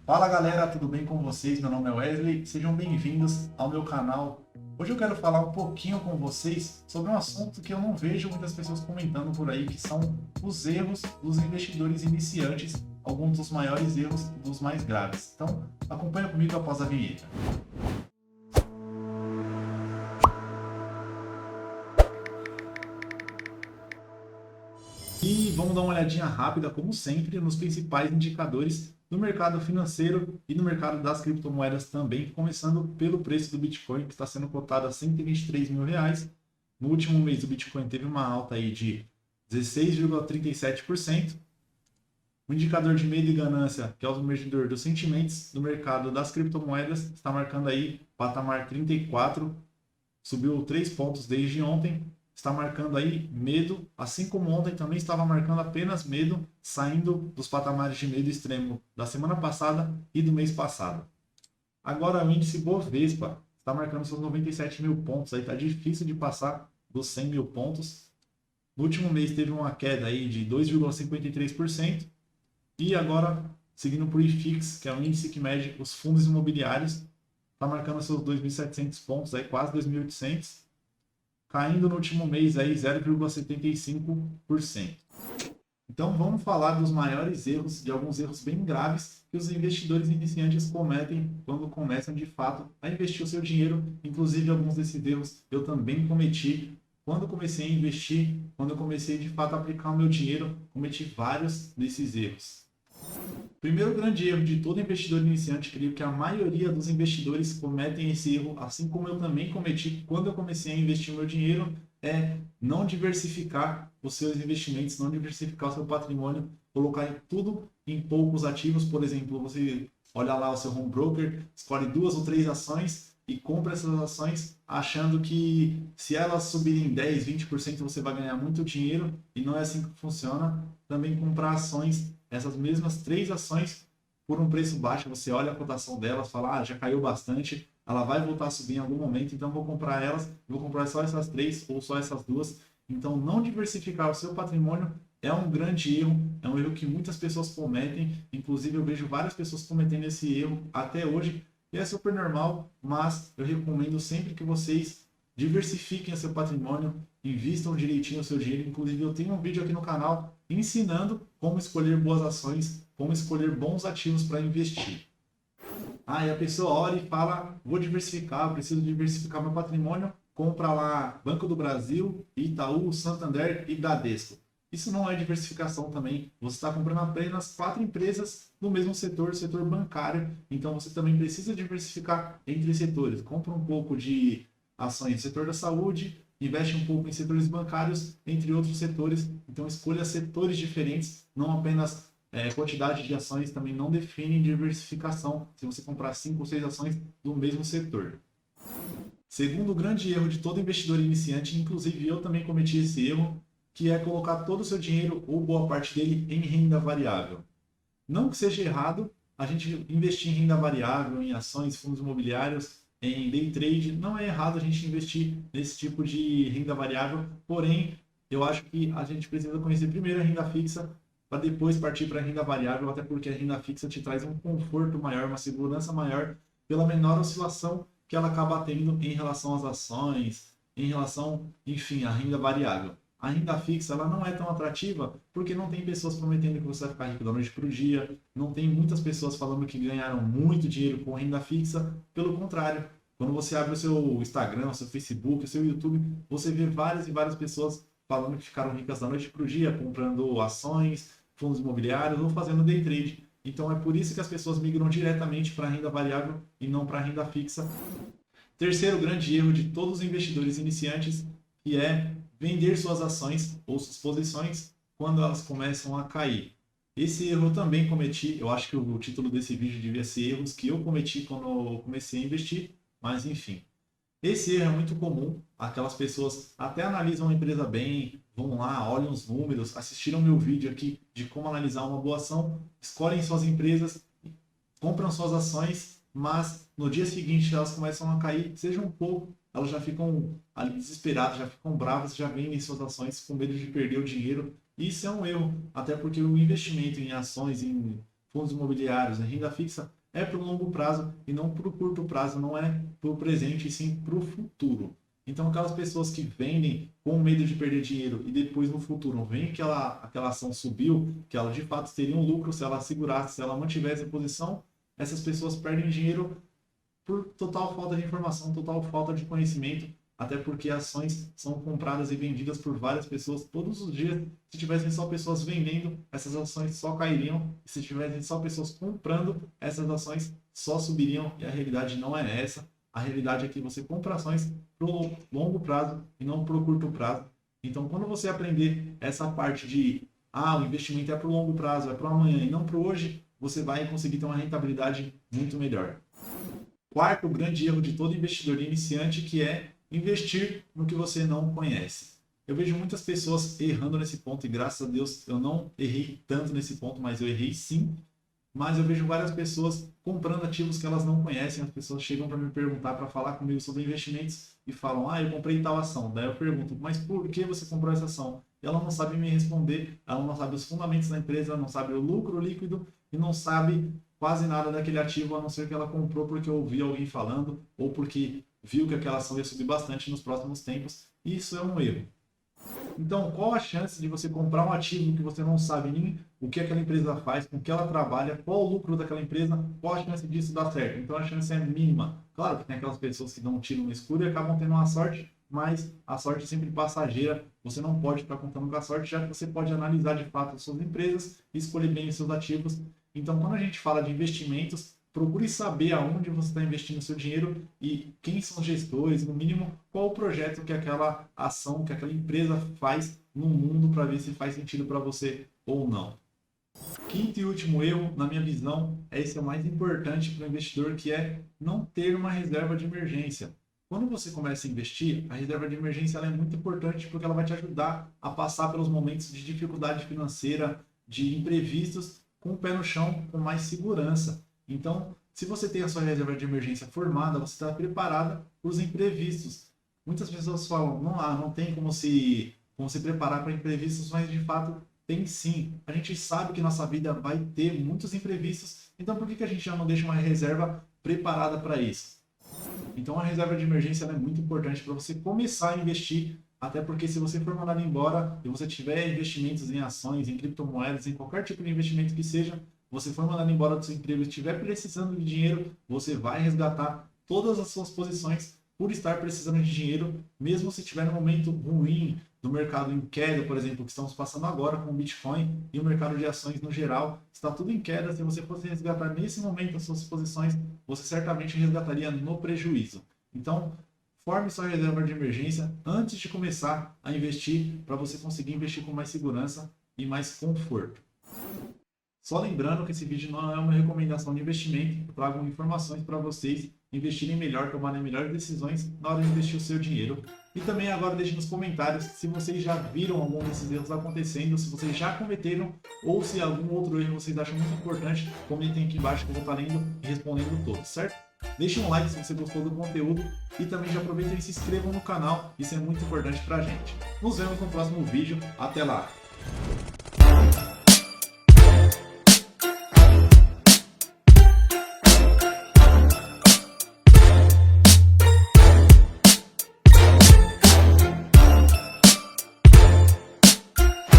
Fala galera, tudo bem com vocês? Meu nome é Wesley, sejam bem-vindos ao meu canal. Hoje eu quero falar um pouquinho com vocês sobre um assunto que eu não vejo muitas pessoas comentando por aí, que são os erros dos investidores iniciantes, alguns dos maiores erros e dos mais graves. Então, acompanha comigo após a vinheta. E vamos dar uma olhadinha rápida, como sempre, nos principais indicadores do mercado financeiro e no mercado das criptomoedas também, começando pelo preço do Bitcoin, que está sendo cotado a R$ 123.000. No último mês, o Bitcoin teve uma alta aí de 16,37%. O indicador de medo e ganância, que é o medidor dos sentimentos do mercado das criptomoedas, está marcando aí patamar 34, subiu 3 pontos desde ontem. Está marcando aí medo, assim como ontem também estava marcando apenas medo, saindo dos patamares de medo extremo da semana passada e do mês passado. Agora o índice Bovespa está marcando seus 97 mil pontos, aí está difícil de passar dos 100 mil pontos. No último mês teve uma queda aí de 2,53% e agora, seguindo por IFIX, que é o índice que mede os fundos imobiliários, está marcando seus 2.700 pontos, aí quase 2.800, caindo no último mês aí 0,75%. Então vamos falar dos maiores erros, de alguns erros bem graves que os investidores iniciantes cometem quando começam de fato a investir o seu dinheiro. Inclusive alguns desses erros eu também cometi quando comecei a investir, quando eu comecei de fato a aplicar o meu dinheiro, cometi vários desses erros. Primeiro grande erro de todo investidor iniciante, creio que a maioria dos investidores cometem esse erro, assim como eu também cometi quando eu comecei a investir o meu dinheiro, é não diversificar os seus investimentos, não diversificar o seu patrimônio, colocar tudo em poucos ativos. Por exemplo, você olha lá o seu home broker, escolhe 2 ou 3 ações e compra essas ações achando que se elas subirem 10, 20% você vai ganhar muito dinheiro, e não é assim que funciona. Também comprar ações, essas mesmas 3 ações por um preço baixo, você olha a cotação delas, fala, já caiu bastante, ela vai voltar a subir em algum momento, então vou comprar elas, vou comprar só essas 3 ou só essas 2. Então não diversificar o seu patrimônio é um grande erro, é um erro que muitas pessoas cometem, inclusive eu vejo várias pessoas cometendo esse erro até hoje, e é super normal, mas eu recomendo sempre que vocês diversifiquem o seu patrimônio, invistam direitinho o seu dinheiro. Inclusive eu tenho um vídeo aqui no canal ensinando como escolher boas ações, como escolher bons ativos para investir. E a pessoa olha e fala, vou diversificar, preciso diversificar meu patrimônio, compra lá Banco do Brasil, Itaú, Santander e Bradesco. Isso não é diversificação também, você está comprando apenas 4 empresas no mesmo setor, setor bancário, então você também precisa diversificar entre setores. Compra um pouco de ações do setor da saúde, investe um pouco em setores bancários, entre outros setores. Então escolha setores diferentes, não apenas quantidade de ações, também não define diversificação se você comprar 5 ou 6 ações do mesmo setor. Segundo grande erro de todo investidor iniciante, inclusive eu também cometi esse erro, que é colocar todo o seu dinheiro ou boa parte dele em renda variável. Não que seja errado a gente investir em renda variável, em ações, fundos imobiliários, em day trade, não é errado a gente investir nesse tipo de renda variável, porém, eu acho que a gente precisa conhecer primeiro a renda fixa, para depois partir para a renda variável, até porque a renda fixa te traz um conforto maior, uma segurança maior, pela menor oscilação que ela acaba tendo em relação às ações, em relação, enfim, à renda variável. A renda fixa ela não é tão atrativa porque não tem pessoas prometendo que você vai ficar rico da noite para o dia, não tem muitas pessoas falando que ganharam muito dinheiro com renda fixa. Pelo contrário, quando você abre o seu Instagram, o seu Facebook, o seu YouTube, você vê várias e várias pessoas falando que ficaram ricas da noite para o dia, comprando ações, fundos imobiliários ou fazendo day trade. Então é por isso que as pessoas migram diretamente para a renda variável e não para a renda fixa. Terceiro grande erro de todos os investidores iniciantes, que é vender suas ações ou suas posições quando elas começam a cair. Esse erro eu também cometi, eu acho que o título desse vídeo devia ser erros que eu cometi quando eu comecei a investir, mas enfim. Esse erro é muito comum, aquelas pessoas até analisam a empresa bem, vão lá, olham os números, assistiram meu vídeo aqui de como analisar uma boa ação, escolhem suas empresas, compram suas ações, mas no dia seguinte elas começam a cair, seja um pouco, elas já ficam ali desesperadas, já ficam bravas, já vendem suas ações com medo de perder o dinheiro. Isso é um erro, até porque o investimento em ações, em fundos imobiliários, renda fixa, é para o longo prazo e não para o curto prazo, não é para o presente e sim para o futuro. Então, aquelas pessoas que vendem com medo de perder dinheiro e depois no futuro veem que aquela ação subiu, que ela de fato teria um lucro se ela segurasse, se ela mantivesse a posição, essas pessoas perdem dinheiro por total falta de informação, total falta de conhecimento, até porque ações são compradas e vendidas por várias pessoas todos os dias. Se tivessem só pessoas vendendo, essas ações só cairiam, e se tivessem só pessoas comprando, essas ações só subiriam, e a realidade não é essa. A realidade é que você compra ações para o longo prazo e não para o curto prazo. Então, quando você aprender essa parte de o investimento é para o longo prazo, é para o amanhã e não para o hoje, você vai conseguir ter uma rentabilidade muito melhor. Quarto grande erro de todo investidor iniciante, que é investir no que você não conhece. Eu vejo muitas pessoas errando nesse ponto e graças a Deus eu não errei tanto nesse ponto, mas eu errei sim. Mas eu vejo várias pessoas comprando ativos que elas não conhecem. As pessoas chegam para me perguntar, para falar comigo sobre investimentos e falam: eu comprei tal ação. Daí eu pergunto: mas por que você comprou essa ação? E ela não sabe me responder, ela não sabe os fundamentos da empresa, ela não sabe o lucro líquido e não sabe quase nada daquele ativo, a não ser que ela comprou porque ouviu alguém falando ou porque viu que aquela ação ia subir bastante nos próximos tempos. E isso é um erro. Então, qual a chance de você comprar um ativo que você não sabe nem o que aquela empresa faz, com que ela trabalha, qual o lucro daquela empresa, qual a chance disso dar certo? Então, a chance é mínima. Claro que tem aquelas pessoas que dão um tiro no escuro e acabam tendo uma sorte, mas a sorte é sempre passageira. Você não pode estar contando com a sorte, já que você pode analisar de fato as suas empresas e escolher bem os seus ativos. Então, quando a gente fala de investimentos, procure saber aonde você está investindo o seu dinheiro e quem são os gestores, no mínimo, qual o projeto que aquela ação, que aquela empresa faz no mundo para ver se faz sentido para você ou não. Quinto e último erro, na minha visão, esse é o mais importante para o investidor, que é não ter uma reserva de emergência. Quando você começa a investir, a reserva de emergência ela é muito importante porque ela vai te ajudar a passar pelos momentos de dificuldade financeira, de imprevistos, com o pé no chão, com mais segurança. Então, se você tem a sua reserva de emergência formada, você está preparada para os imprevistos. Muitas pessoas falam: não tem como se preparar para imprevistos, mas de fato tem sim. A gente sabe que nossa vida vai ter muitos imprevistos, então por que a gente já não deixa uma reserva preparada para isso? Então a reserva de emergência é muito importante para você começar a investir, até porque se você for mandado embora e você tiver investimentos em ações, em criptomoedas, em qualquer tipo de investimento que seja, você for mandado embora do seu emprego e estiver precisando de dinheiro, você vai resgatar todas as suas posições por estar precisando de dinheiro, mesmo se estiver no momento ruim do mercado em queda, por exemplo, que estamos passando agora com o Bitcoin e o mercado de ações no geral, está tudo em queda. Se você fosse resgatar nesse momento as suas posições, você certamente resgataria no prejuízo. Então, forme sua reserva de emergência antes de começar a investir, para você conseguir investir com mais segurança e mais conforto. Só lembrando que esse vídeo não é uma recomendação de investimento, eu trago informações para vocês investirem melhor, tomarem melhores decisões na hora de investir o seu dinheiro. E também agora deixe nos comentários se vocês já viram algum desses erros acontecendo, se vocês já cometeram ou se algum outro erro vocês acham muito importante, comentem aqui embaixo que eu vou estar lendo e respondendo todos, certo? Deixem um like se você gostou do conteúdo e também já aproveitem e se inscrevam no canal, isso é muito importante pra gente. Nos vemos no próximo vídeo, até lá!